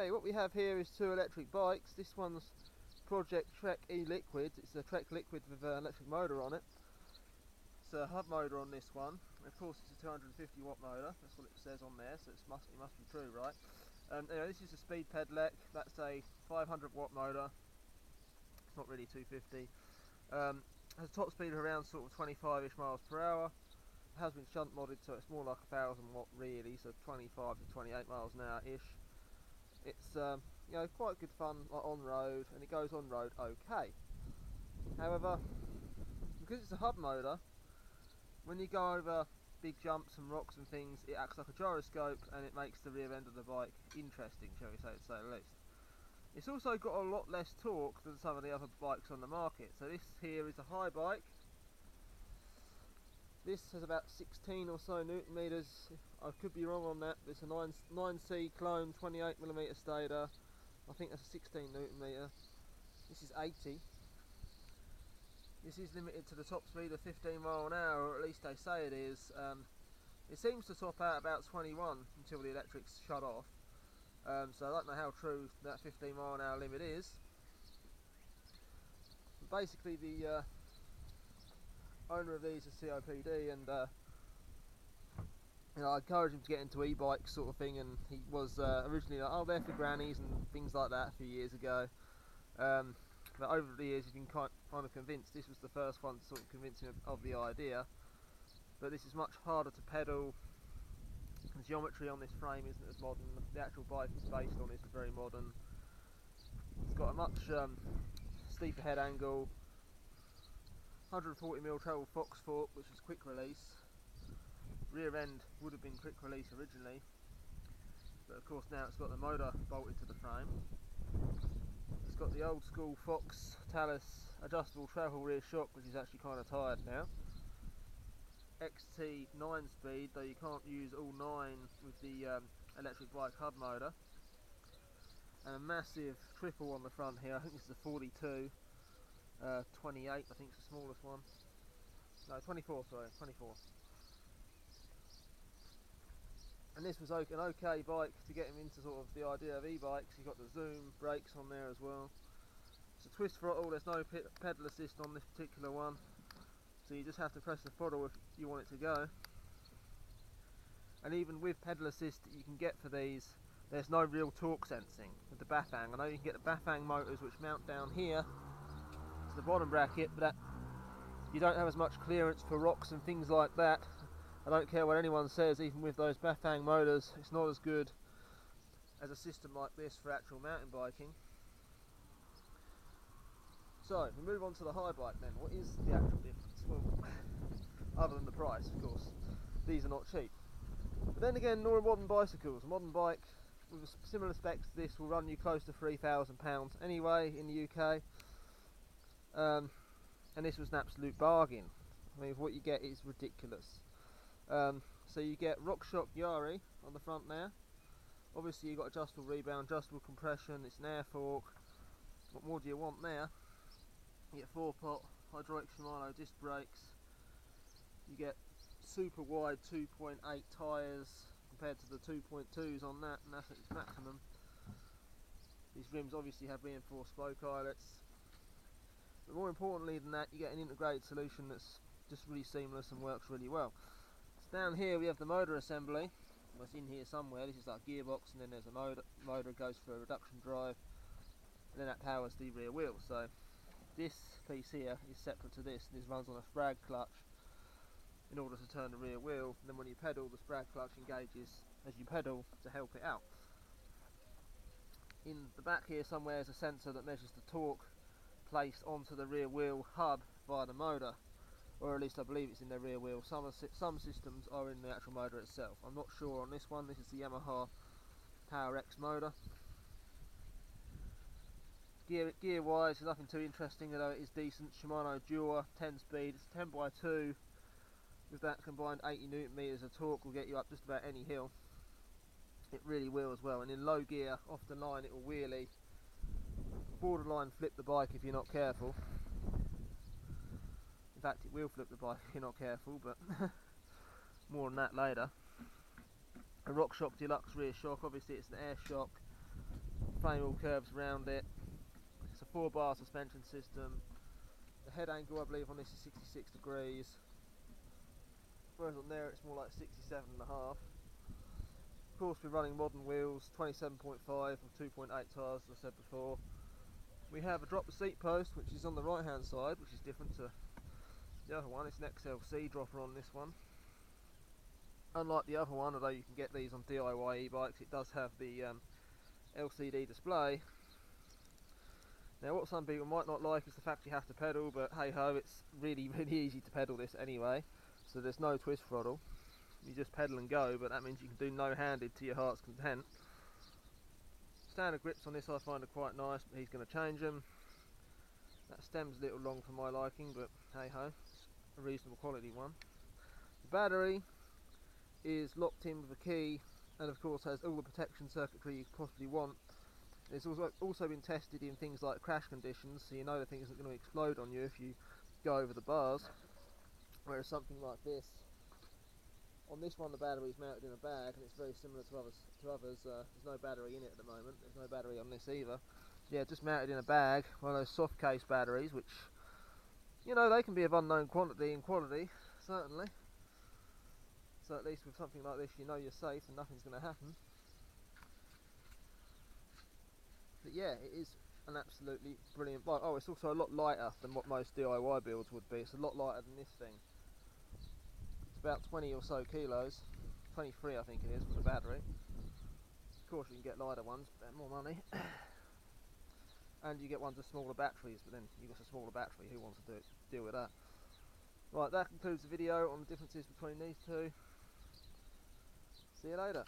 Okay, what we have here is two electric bikes. This one's Project Trek E-Liquid. It's a Trek Liquid with an electric motor on it. It's a hub motor on this one. Of course, it's a 250 watt motor. That's what it says on there, so it must be true, right? Anyway, this is a speed pedelec. That's a 500 watt motor. It's not really 250. Has a top speed of around sort of 25ish miles per hour. It has been shunt modded, so it's more like 1000 watt really, so 25 to 28 miles an hour ish. It's you know, quite good fun like on road, and it goes on road okay. However, because it's a hub motor, when you go over big jumps and rocks and things, it acts like a gyroscope and it makes the rear end of the bike interesting, shall we say, to say the least. It's also got a lot less torque than some of the other bikes on the market. So this here is a Haibike. This has about 16 or so Newton meters. I could be wrong on that. It's a 9C clone 28mm stator. I think that's a 16 Newton meter. This is 80. This is limited to the top speed of 15 mile an hour, or at least they say it is. It seems to top out about 21 until the electrics shut off. So I don't know how true that 15 mile an hour limit is. But basically, the owner of these is COPD, and you know, I encouraged him to get into e-bikes sort of thing, and he was originally like, oh, they're for grannies and things like that a few years ago. But over the years he's been kind of convinced. This was the first one to sort of convince him of the idea. But this is much harder to pedal. The geometry on this frame isn't as modern. The actual bike it's based on is very modern. It's got a much steeper head angle, 140mm treble Fox fork, which is quick release. Rear end would have been quick release originally, but of course now it's got the motor bolted to the frame. It's got the old school Fox Talus adjustable travel rear shock, which is actually kind of tired now. XT 9-speed, though you can't use all 9 with the electric bike hub motor. And a massive triple on the front here. I think this is a 42, 28 I think is the smallest one. No, 24, sorry, 24. And this was an okay bike to get him into sort of the idea of e-bikes. You've got the zoom brakes on there as well. It's a twist throttle, there's no pedal assist on this particular one. So you just have to press the throttle if you want it to go. And even with pedal assist that you can get for these, there's no real torque sensing with the Bafang. I know you can get the Bafang motors which mount down here to the bottom bracket, but you don't have as much clearance for rocks and things like that. I don't care what anyone says, even with those Bafang motors, it's not as good as a system like this for actual mountain biking. So, we move on to the Haibike then. What is the actual difference? Well, other than the price, of course. These are not cheap. But then again, nor are modern bicycles. A modern bike with similar specs to this will run you close to £3,000 anyway in the UK. And this was an absolute bargain. I mean, what you get is ridiculous. So you get RockShox Yari on the front there. Obviously you've got adjustable rebound, adjustable compression, it's an air fork. What more do you want there? You get 4-pot hydraulic Shimano disc brakes. You get super wide 2.8 tyres compared to the 2.2s on that, and that's at its maximum. These rims obviously have reinforced spoke eyelets. But more importantly than that, you get an integrated solution that's just really seamless and works really well. So down here we have the motor assembly. Well, it's in here somewhere. This is like gearbox, and then there's a motor goes for a reduction drive, and then that powers the rear wheel. So this piece here is separate to this, and this runs on a sprag clutch in order to turn the rear wheel, and then when you pedal, the sprag clutch engages as you pedal to help it out. In the back here somewhere is a sensor that measures the torque placed onto the rear wheel hub via the motor, or at least I believe it's in the rear wheel. Some systems are in the actual motor itself. I'm not sure on this one. This is the Yamaha Power X motor. Gear wise, there's nothing too interesting, although it is decent. Shimano Dura 10-speed, it's 10x2. With that combined 80 Newton meters of torque will get you up just about any hill. It really will as well, and in low gear off the line it will wheelie, borderline flip the bike if you're not careful. In fact, it will flip the bike if you're not careful, but more on that later. A RockShox Deluxe rear shock, obviously it's an air shock. frame all curves around it. It's a 4-bar suspension system. The head angle I believe on this is 66 degrees, whereas on there it's more like 67.5. Of course we're running modern wheels, 27.5 or 2.8 tyres as I said before. We have a drop the seat post which is on the right hand side, which is different to the other one. It's an XLC dropper on this one. Unlike the other one, although you can get these on DIY e-bikes, it does have the LCD display. Now what some people might not like is the fact you have to pedal, but hey ho, it's really easy to pedal this anyway, so there's no twist throttle. You just pedal and go, but that means you can do no-handed to your heart's content. Standard grips on this I find are quite nice, but he's going to change them. That stem's a little long for my liking, but hey ho, it's a reasonable quality one. The battery is locked in with a key, and of course has all the protection circuitry you could possibly want. It's also been tested in things like crash conditions, so you know the thing isn't going to explode on you if you go over the bars. Whereas something like this, on this one the battery is mounted in a bag, and it's very similar to others. There's no battery in it at the moment. There's no battery on this either. Yeah, just mounted in a bag, one of those soft case batteries, which, you know, they can be of unknown quantity and quality, certainly. So at least with something like this you know you're safe and nothing's going to happen. But yeah, it is an absolutely brilliant bike. Oh, it's also a lot lighter than what most DIY builds would be. It's a lot lighter than this thing. It's about 20 or so kilos, 23 I think it is for the battery. Of course you can get lighter ones, but they're more money. And you get ones with smaller batteries, but then you've got a smaller battery, who wants to deal with that? Right, that concludes the video on the differences between these two. See you later.